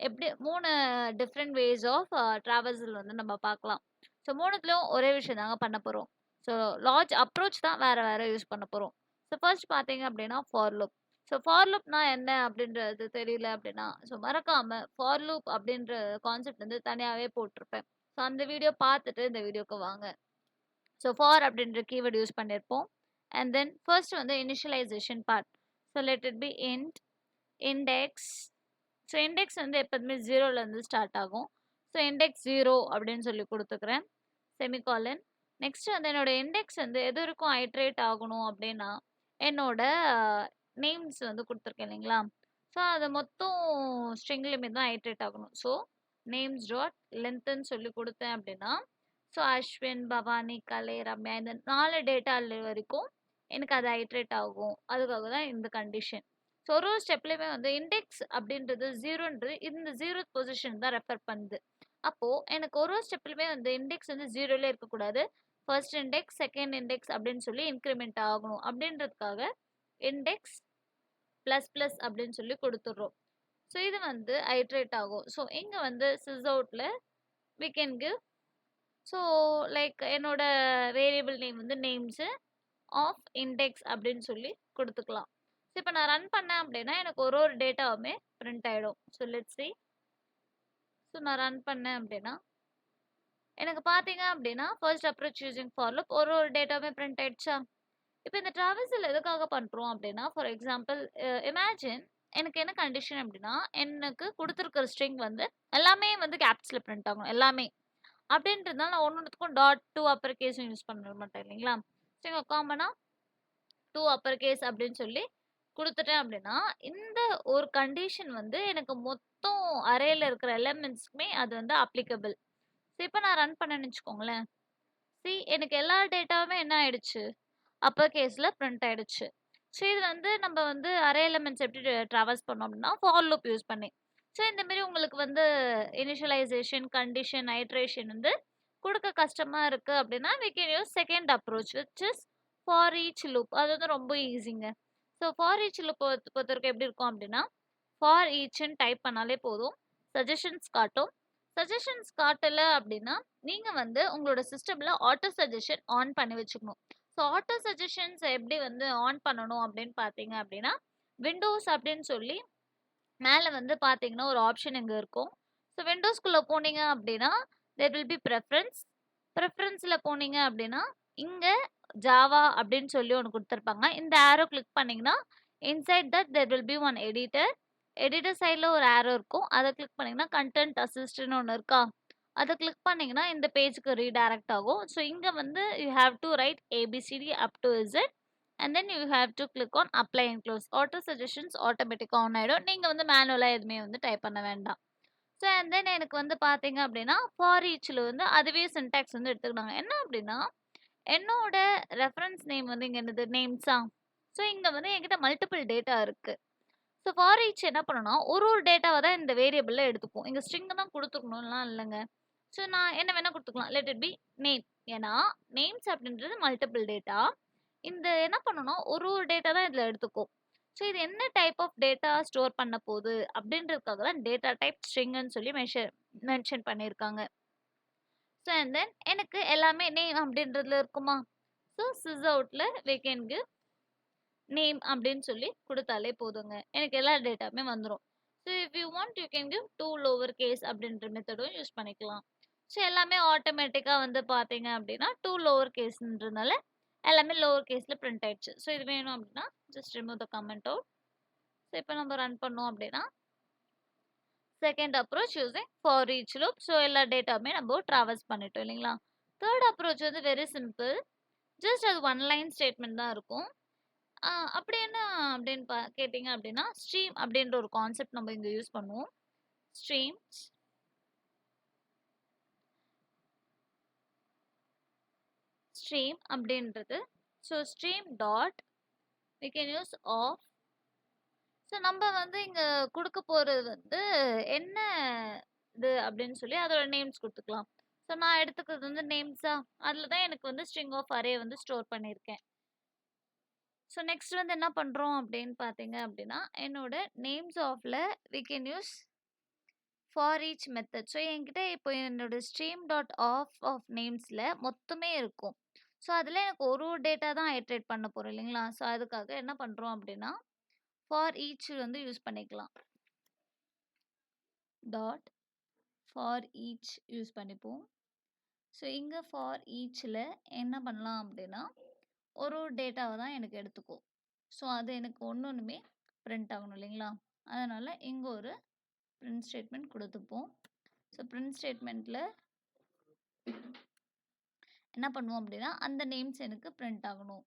எப்படி 3 different ways of traversal வந்து நம்ம பார்க்கலாம். ஸோ 3த்துலயும் ஒரே விஷயம் தாங்க பண்ண போறோம். ஸோ லார்ஜ் அப்ரோச் தான் வேற வேற யூஸ் பண்ண போறோம். ஸோ ஃபர்ஸ்ட் பார்த்தீங்க அப்படின்னா ஃபார் லூப். ஸோ ஃபார் லூப்னா என்ன அப்படின்றது தெரியல அப்படின்னா, ஸோ மறக்காம ஃபார் லூப் அப்படின்ற கான்செப்ட் வந்து தனியாவே போட்டிருப்பேன். ஸோ அந்த வீடியோ பார்த்துட்டு இந்த வீடியோக்கு வாங்க. ஸோ ஃபார் அப்படின்ற கீவேர்ட் யூஸ் பண்ணியிருப்போம். அண்ட் தென் ஃபர்ஸ்ட் வந்து initialisation part. So let it be int index. So index வந்து எப்போதுமே ஜீரோலேருந்து ஸ்டார்ட் ஆகும். ஸோ இண்டெக்ஸ் 0 அப்படின்னு சொல்லி கொடுத்துக்கிறேன். செமிகாலன். நெக்ஸ்ட் வந்து என்னோட இண்டெக்ஸ் வந்து எது வரைக்கும் ஐட்ரேட் ஆகணும் அப்படின்னா, என்னோட நேம்ஸ் வந்து கொடுத்துருக்கேன் இல்லைங்களா? ஸோ அது மொத்தம் ஸ்ட்ரிங் லிமிட் தான் ஐட்ரேட் ஆகணும். ஸோ நேம்ஸ் டாட் லென்த்துன்னு சொல்லி கொடுத்தேன் அப்படின்னா, ஸோ அஸ்வின், பவானி, கலை, ரம்யா இந்த 4 டேட்டா வரைக்கும் எனக்கு அது ஐட்ரேட் ஆகும். அதுக்காக தான் இந்த கண்டிஷன். ஸோ ஒரு ஒரு ஸ்டெப்லையுமே வந்து இண்டெக்ஸ் அப்படின்றது ஜீரோன்றது இந்த 0th பொசிஷன் தான் ரெஃபர் பண்ணுது. அப்போ எனக்கு ஒரு ஒரு ஸ்டெப்லையுமே வந்து இண்டெக்ஸ் வந்து ஜீரோலே இருக்கக்கூடாது. ஃபர்ஸ்ட் இண்டெக்ஸ், செகண்ட் இண்டெக்ஸ் அப்படின்னு சொல்லி இன்க்ரிமெண்ட் ஆகணும் அப்படின்றதுக்காக இண்டெக்ஸ் ப்ளஸ் ப்ளஸ் அப்படின்னு சொல்லி கொடுத்துட்றோம். ஸோ இது வந்து ஐட்ரேட் ஆகும். ஸோ இங்கே வந்து சிஸ் அவுட்டில் we can give. So like என்னோட வேரியபிள் நேம் வந்து நேம்ஸு ஆஃப் இண்டெக்ஸ் அப்படின்னு சொல்லி கொடுத்துக்கலாம். ஸோ இப்போ நான் ரன் பண்ணேன் அப்படின்னா எனக்கு ஒரு ஒரு டேட்டாவுமே பிரிண்ட் ஆகிடும். So let's see. ஸோ நான் ரன் பண்ணேன் அப்படின்னா எனக்கு பார்த்தீங்க அப்படின்னா first approach using for loop ஒரு ஒரு டேட்டாவுமே பிரிண்ட் ஆயிடுச்சா? இப்போ இந்த ட்ராவல்ஸில் எதுக்காக பண்ணுறோம் அப்படின்னா, ஃபார் எக்ஸாம்பிள் இமேஜின் எனக்கு என்ன கண்டிஷன் அப்படின்னா, எனக்கு கொடுத்துருக்கிற ஸ்ட்ரிங் வந்து எல்லாமே வந்து கேப்ஸில் பிரிண்ட் ஆகணும் எல்லாமே. அப்படின்றதுனால நான் ஒன்றுத்துக்கும் டாட் டூ அப்பர் கேஸும் யூஸ் பண்ண மாட்டேன் இல்லைங்களா? ஸோ இங்கே காமனாக 2 அப்பர் கேஸ் அப்படின்னு சொல்லி கொடுத்துட்டேன் அப்படின்னா, இந்த ஒரு கண்டிஷன் வந்து எனக்கு மொத்தம் அரேல இருக்கிற எலிமெண்ட்ஸ்க்குமே அது வந்து அப்ளிகபிள். ஸோ இப்போ நான் ரன் பண்ணேன்னு வச்சுக்கோங்களேன். எனக்கு எல்லா டேட்டாவுமே என்ன ஆயிடுச்சு? அப்பர் கேஸில் பிரிண்ட் ஆயிடுச்சு. ஸோ இது வந்து நம்ம வந்து அரே எலிமெண்ட்ஸ் எப்படி ட்ராவல்ஸ் பண்ணோம் அப்படின்னா ஃபார் லூப் யூஸ் பண்ணி. ஸோ இந்தமாரி உங்களுக்கு வந்து இனிஷியலைசேஷன், கண்டிஷன், ஐட்ரேஷன் வந்து கொடுக்க கஷ்டமாக இருக்குது அப்படின்னா we can use second approach which is for each loop. அது வந்து ரொம்ப ஈஸிங்க. ஸோ ஃபார் ஈச் லூப் பொறுத்தவரைக்கும் எப்படி இருக்கும் அப்படின்னா, ஃபார் ஈச்ன்னு டைப் பண்ணாலே போதும், சஜஷன்ஸ் காட்டும். சஜஷன்ஸ் காட்டலை அப்படின்னா நீங்கள் வந்து உங்களோட சிஸ்டமில் ஆட்டோ சஜஷன் ஆன் பண்ணி வச்சுக்கணும். ஸோ ஆட்டோ சஜஷன்ஸ் எப்படி வந்து ஆன் பண்ணணும் அப்படின்னு பார்த்தீங்க அப்படின்னா, விண்டோஸ் அப்படின்னு சொல்லி மேலே வந்து பார்த்தீங்கன்னா ஒரு ஆப்ஷன் இங்கே இருக்கும். ஸோ விண்டோஸ்குள்ளே போனீங்க அப்படின்னா தேர் வில் பி ப்ரெஃபரன்ஸ். ப்ரெஃபரன்ஸில் போனீங்க அப்படின்னா இங்கே ஜாவா அப்படின்னு சொல்லி ஒன்று கொடுத்துருப்பாங்க. இந்த ஆரோ கிளிக் பண்ணிங்கன்னா inside that there will be one editor. Editor சைடில் ஒரு ஆரோ இருக்கும். அதை கிளிக் பண்ணிங்கன்னா கண்டென்ட் அசிஸ்ட்னு ஒன்று இருக்கா, அதை கிளிக் பண்ணிங்கன்னா இந்த பேஜுக்கு ரீடைரக்ட் ஆகும். ஸோ இங்கே வந்து you have to write ABCD up to Z and then you have to click on apply and close. Auto suggestions ஆட்டோமேட்டிக்காக ஆன் ஆகிடும். நீங்கள் வந்து மேனுவலாக எதுவுமே வந்து டைப் பண்ண வேண்டாம். ஸோ அண்ட் தென் எனக்கு வந்து பார்த்தீங்க அப்படின்னா ஃபார் ஈச்சில் வந்து அதுவே சின்டாக்ஸ் வந்து எடுத்துக்கிட்டாங்க. என்ன அப்படின்னா என்னோட ரெஃபரன்ஸ் நேம் வந்து இங்கே என்னது நேம்ஸா. ஸோ இங்கே வந்து என்கிட்ட மல்டிபிள் டேட்டா இருக்குது. ஸோ ஃபார் ஈச் என்ன பண்ணணும்னா ஒரு ஒரு டேட்டாவை தான் இந்த வேரியபிளில் எடுத்துப்போம். இங்கே ஸ்ட்ரிங்கை தான் கொடுத்துக்கணும்லாம் இல்லைங்க. ஸோ நான் என்ன வேணால் கொடுத்துக்கலாம். Let it B name. ஏன்னா நேம்ஸ் அப்படின்றது மல்டிபிள் டேட்டா. இந்த என்ன பண்ணணும் ஒரு ஒரு டேட்டா தான் இதில் எடுத்துக்கும். ஸோ இது என்ன டைப் ஆஃப் டேட்டா ஸ்டோர் பண்ண போகுது அப்படின்றதுக்காக தான் டேட்டா டைப் ஸ்ட்ரிங்குன்னு சொல்லி மென்ஷன் பண்ணியிருக்காங்க. ஸோ அண்ட் தென் எனக்கு எல்லாமே நேம் அப்படின்றதுல இருக்குமா. ஸோ சிஸ் அவுட்டில் we can give நேம் அப்படின்னு சொல்லி கொடுத்தாலே போதுங்க, எனக்கு எல்லா டேட்டாவுமே வந்துடும். So if you want you can give to lower case அப்படின்ற மெத்தடும் யூஸ் பண்ணிக்கலாம். ஸோ எல்லாமே ஆட்டோமேட்டிக்காக வந்து பார்த்தீங்க அப்படின்னா டூ லோவர் கேஸ்ன்றதுனால எல்லாமே லோவர் கேஸில் பிரிண்ட் ஆயிடுச்சு. ஸோ இது வேணும் அப்படின்னா just remove the comment out. So இப்போ நம்ம ரன் பண்ணோம் அப்படின்னா second approach using for each loop. So எல்லா டேட்டாவுமே நம்ம ட்ராவல்ஸ் பண்ணிட்டோம் இல்லைங்களா. தேர்ட் அப்ரோச் வந்து வெரி சிம்பிள். ஜஸ்ட் அது ஒன் லைன் ஸ்டேட்மெண்ட் தான் இருக்கும். அப்படி என்ன அப்படின்னு கேட்டிங்க அப்படின்னா ஸ்ட்ரீம் அப்படின்ற ஒரு கான்செப்ட் நம்ம இங்கே யூஸ் பண்ணுவோம். ஸ்ட்ரீம்ஸ் ஸ்ட்ரீம் அப்படின்றது so stream dot we can use of. So நம்ம வந்து இங்கே கொடுக்க போகிறது வந்து என்ன இது அப்படின்னு சொல்லி அதோட நேம்ஸ் கொடுத்துக்கலாம். ஸோ நான் எடுத்துக்கிறது வந்து நேம்ஸா, அதில் தான் எனக்கு வந்து ஸ்ட்ரிங் ஆஃப் அரே வந்து ஸ்டோர் பண்ணியிருக்கேன். ஸோ நெக்ஸ்ட் வந்து என்ன பண்ணுறோம் அப்படின்னு பார்த்தீங்க அப்படின்னா என்னோட நேம்ஸ் ஆஃபில் we can use for each method. So என்கிட்ட இப்போ என்னோட ஸ்ட்ரீம் டாட் ஆஃப் ஆஃப் நேம்ஸில் மொத்தமே இருக்கும். ஸோ அதில் எனக்கு ஒரு ஒரு டேட்டா தான் ஐட்ரேட் பண்ண போகிறோம் இல்லைங்களா? ஸோ அதுக்காக என்ன பண்ணுறோம் அப்படின்னா ஃபார் ஈச் வந்து யூஸ் பண்ணிக்கலாம். டாட் ஃபார் ஈச் யூஸ் பண்ணிப்போம். ஸோ இங்கே ஃபார் ஈச்சில் என்ன பண்ணலாம் அப்படின்னா ஒரு ஒரு டேட்டாவை தான் எனக்கு எடுத்துக்கும். ஸோ அது எனக்கு ஒன்றுமே பிரிண்ட் ஆகணும் இல்லைங்களா? அதனால் இங்கே ஒரு பிரிண்ட் ஸ்டேட்மெண்ட் கொடுத்துப்போம். ஸோ பிரிண்ட் ஸ்டேட்மெண்ட்டில் என்ன பண்ணுவோம் அப்படின்னா அந்த நேம்ஸ் எனக்கு பிரிண்ட் ஆகணும்.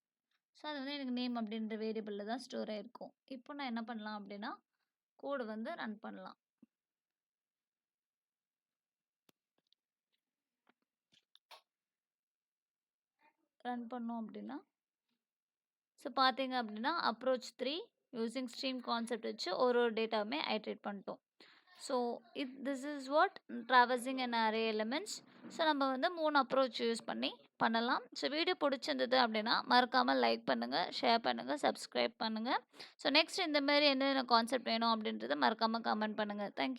ஸோ அது வந்து எனக்கு நேம் அப்படின்ற வேரியபிளில் தான் ஸ்டோர் ஆகிருக்கும். இப்போ நான் என்ன பண்ணலாம் அப்படின்னா கோடு வந்து ரன் பண்ணலாம். ரன் பண்ணோம் அப்படின்னா ஸோ பார்த்தீங்க அப்படின்னா அப்ரோச் 3 யூஸிங் ஸ்ட்ரீம் கான்செப்ட் வச்சு ஒரு ஒரு டேட்டாவுமே ஐட்ரேட் பண்ணிட்டோம். So this is what traversing and array elements. So நம்ம வந்து 3 அப்ரோச் யூஸ் பண்ணலாம். ஸோ வீடியோ பிடிச்சிருந்தது அப்படின்னா மறக்காமல் லைக் பண்ணுங்கள், ஷேர் பண்ணுங்கள், சப்ஸ்கிரைப் பண்ணுங்கள். ஸோ நெக்ஸ்ட் இந்த மாதிரி என்னென்ன கான்செப்ட் வேணும் அப்படின்றத மறக்காமல் கமெண்ட் பண்ணுங்கள். தேங்க்யூ.